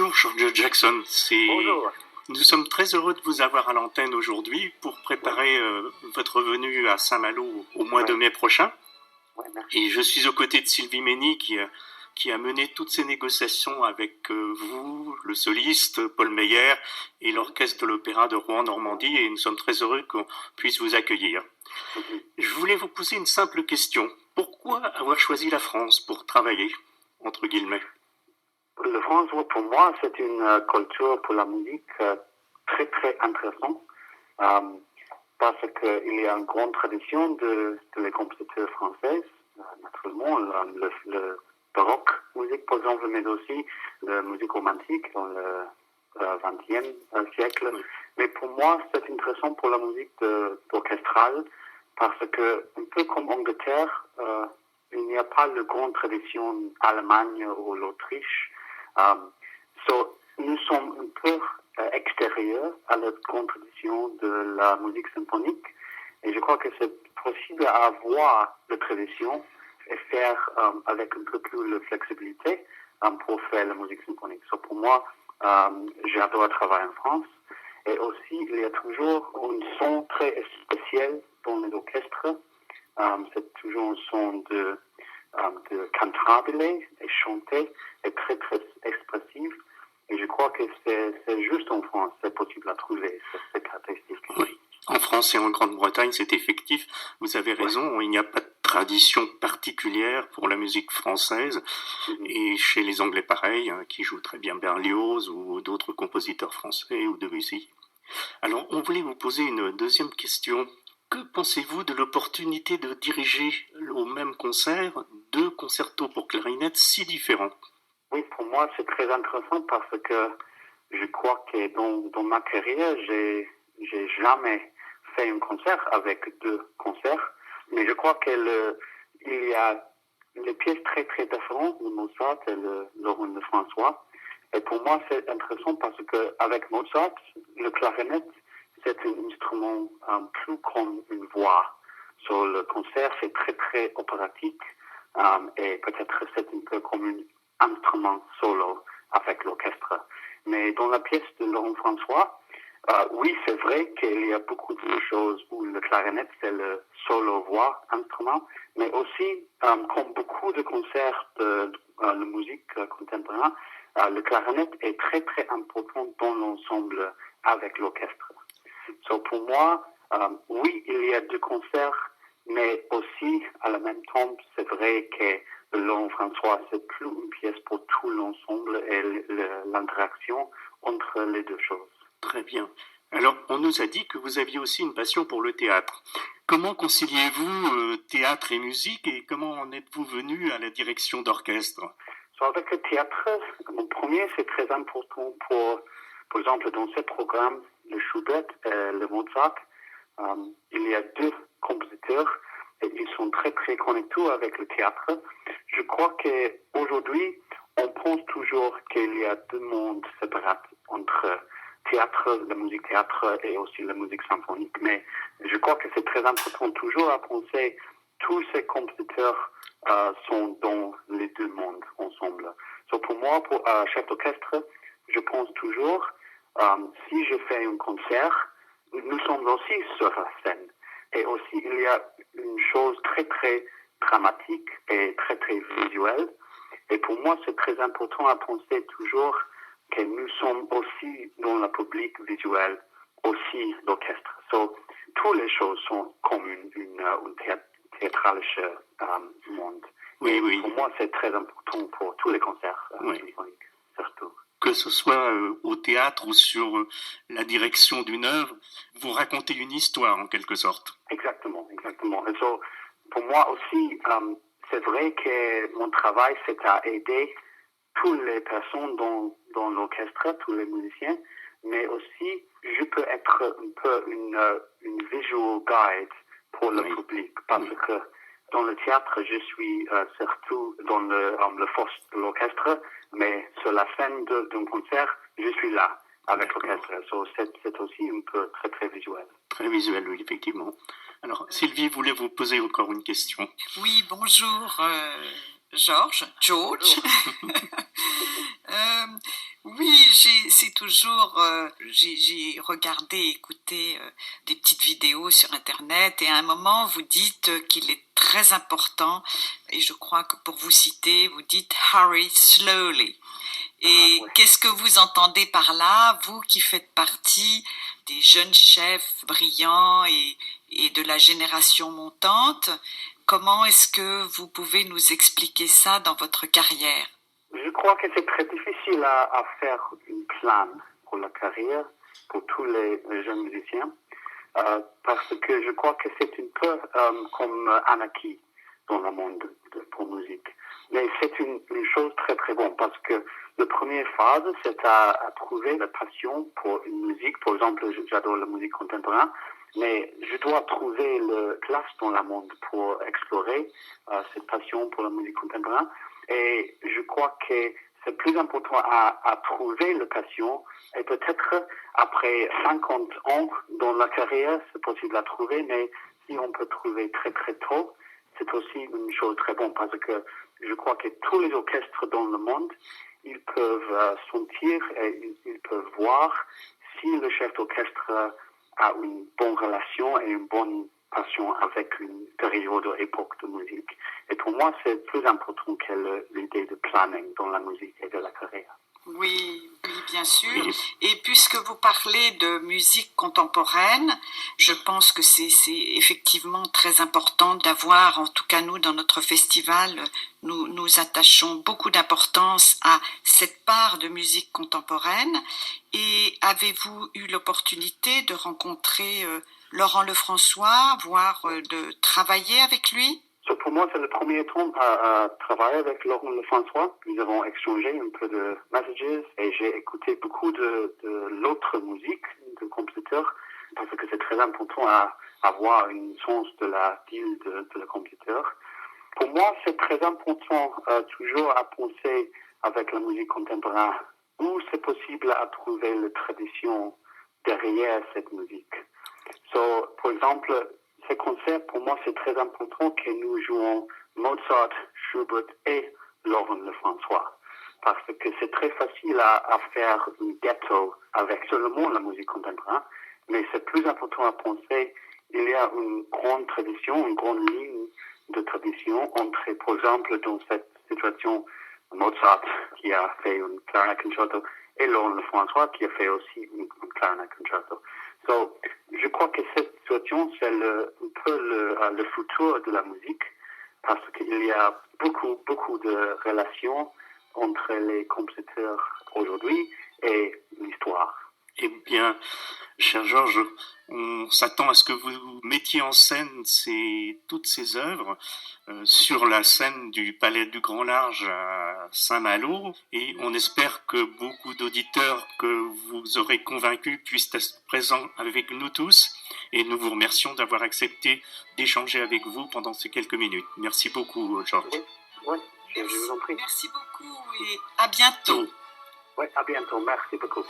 Bonjour George Jackson, Bonjour. Nous sommes très heureux de vous avoir à l'antenne aujourd'hui pour préparer votre venue à Saint-Malo au mois de mai prochain. Et je suis aux côtés de Sylvie Mény qui a mené toutes ces négociations avec vous, le soliste Paul Meyer et l'orchestre de l'Opéra de Rouen-Normandie, et nous sommes très heureux qu'on puisse vous accueillir. Je voulais vous poser une simple question. Pourquoi avoir choisi la France pour travailler, entre guillemets? La France, pour moi, c'est une culture pour la musique très, très intéressante parce qu'il y a une grande tradition de les compositeurs français, naturellement, le baroque musique, par exemple, mais aussi la musique romantique dans le XXe siècle. Oui. Mais pour moi, c'est intéressant pour la musique orchestrale parce que, un peu comme Angleterre, il n'y a pas de grande tradition Allemagne ou l'Autriche. Nous sommes un peu extérieurs à la grande tradition de la musique symphonique, et je crois que c'est possible à avoir la tradition et faire avec un peu plus de flexibilité pour faire la musique symphonique. Pour moi, j'adore travailler en France, et aussi il y a toujours un son très spécial dans les orchestres. C'est toujours un son de cantabile et chanté et très très expressif, et je crois que c'est juste en France c'est possible à trouver cette caractéristique. Oui, en France et en Grande-Bretagne c'est effectif, vous avez raison, ouais. Il n'y a pas de tradition particulière pour la musique française, et chez les Anglais pareil, qui jouent très bien Berlioz ou d'autres compositeurs français ou Debussy. Alors on voulait vous poser une deuxième question. Que pensez-vous de l'opportunité de diriger au même concert 2 concertos pour clarinette si différents? Oui, pour moi, c'est très intéressant parce que je crois que dans ma carrière, j'ai jamais fait un concert avec 2 concerts, mais je crois qu'il y a des pièces très, très différentes, le Mozart et le Laurent de François. Et pour moi, c'est intéressant parce que avec Mozart, le clarinette, c'est un instrument plus comme une voix. Le concert, c'est très, très opératique et peut-être c'est un peu comme un instrument solo avec l'orchestre. Mais dans la pièce de Laurent François, oui, c'est vrai qu'il y a beaucoup de choses où le clarinette, c'est le solo voix instrument, mais aussi, comme beaucoup de concerts de la musique contemporaine, le clarinette est très, très important dans l'ensemble avec l'orchestre. Pour moi, oui, il y a 2 concerts, mais aussi, à la même temps, c'est vrai que Laurent François, c'est plus une pièce pour tout l'ensemble et l'interaction entre les 2 choses. Très bien. Alors, on nous a dit que vous aviez aussi une passion pour le théâtre. Comment conciliez-vous théâtre et musique, et comment en êtes-vous venu à la direction d'orchestre? Avec le théâtre, mon premier, c'est très important par exemple, dans ce programme, le Schubert et le Mozart, il y a 2 compositeurs et ils sont très, très connectés avec le théâtre. Je crois qu'aujourd'hui, on pense toujours qu'il y a 2 mondes séparés entre théâtre, la musique théâtre et aussi la musique symphonique. Mais je crois que c'est très important toujours à penser tous ces compositeurs sont dans les 2 mondes ensemble. Pour moi, pour chef d'orchestre, je pense toujours, si je fais un concert, nous sommes aussi sur la scène. Et aussi, il y a une chose très, très dramatique et très, très visuelle. Et pour moi, c'est très important à penser toujours que nous sommes aussi dans le public visuel, aussi l'orchestre. Toutes les choses sont comme une théâtralische monde. Oui, et oui. Pour moi, c'est très important pour tous les concerts symphoniques, surtout. Que ce soit au théâtre ou sur la direction d'une œuvre, vous racontez une histoire en quelque sorte. Exactement, exactement. Et pour moi aussi, c'est vrai que mon travail, c'est à aider toutes les personnes dans l'orchestre, tous les musiciens, mais aussi, je peux être un peu une visual guide pour le public, parce que dans le théâtre, je suis surtout dans le force de l'orchestre, mais sur la scène d'un concert, je suis là avec l'orchestre. C'est aussi un peu très, très visuel. Très visuel, oui, effectivement. Alors, Sylvie, voulez vous poser encore une question? Oui, bonjour, George. Oui, Oui, c'est toujours, j'ai regardé, écouté des petites vidéos sur Internet et à un moment vous dites qu'il est très important et je crois que pour vous citer, vous dites hurry slowly. Et qu'est-ce que vous entendez par là, vous qui faites partie des jeunes chefs brillants et de la génération montante? Comment est-ce que vous pouvez nous expliquer ça dans votre carrière? Je crois que c'est très difficile à faire un plan pour la carrière, pour tous les jeunes musiciens, parce que je crois que c'est un peu comme un acquis dans le monde pour musique. Mais c'est une chose très très bonne, parce que la première phase, c'est à trouver la passion pour une musique. Par exemple, j'adore la musique contemporaine, mais je dois trouver la place dans le monde pour explorer cette passion pour la musique contemporaine. Et je crois que c'est plus important à trouver la passion et peut-être après 50 ans dans la carrière, c'est possible à trouver, mais si on peut trouver très très tôt, c'est aussi une chose très bonne parce que je crois que tous les orchestres dans le monde, ils peuvent sentir et ils peuvent voir si le chef d'orchestre a une bonne relation et une bonne passion avec une période ou époque de musique. Et pour moi, c'est plus important que l'idée de planning dans la musique et de la carrière. Oui, oui, bien sûr. Et puisque vous parlez de musique contemporaine, je pense que c'est effectivement très important d'avoir, en tout cas nous, dans notre festival, nous attachons beaucoup d'importance à cette part de musique contemporaine. Et avez-vous eu l'opportunité de rencontrer Laurent Lefrançois, voire de travailler avec lui? Pour moi, c'est le premier temps à travailler avec Laurent Lefrançois. Nous avons échangé un peu de messages et j'ai écouté beaucoup de l'autre musique de compositeurs parce que c'est très important à avoir une sens de la style de le compositeur. Pour moi, c'est très important toujours à penser avec la musique contemporaine où c'est possible à trouver la tradition derrière cette musique. Par exemple, ces concerts, pour moi, c'est très important que nous jouons Mozart, Schubert et Laurent Lefrançois. Parce que c'est très facile à faire un ghetto avec seulement la musique contemporaine, mais c'est plus important à penser, il y a une grande tradition, une grande ligne de tradition entre, par exemple, dans cette situation, Mozart qui a fait un clarinet concerto et Laurent Lefrançois qui a fait aussi un clarinet concerto. Je crois que cette situation, c'est un peu le futur de la musique parce qu'il y a beaucoup de relations entre les compositeurs aujourd'hui et l'histoire. Eh bien, cher Georges, on s'attend à ce que vous mettiez en scène toutes ces œuvres sur la scène du Palais du Grand Large à Saint-Malo et on espère que beaucoup d'auditeurs que vous aurez convaincus puissent être présents avec nous tous et nous vous remercions d'avoir accepté d'échanger avec vous pendant ces quelques minutes. Merci beaucoup, Georges. Oui, je vous en prie. Merci beaucoup et à bientôt. Oui, à bientôt. Merci beaucoup.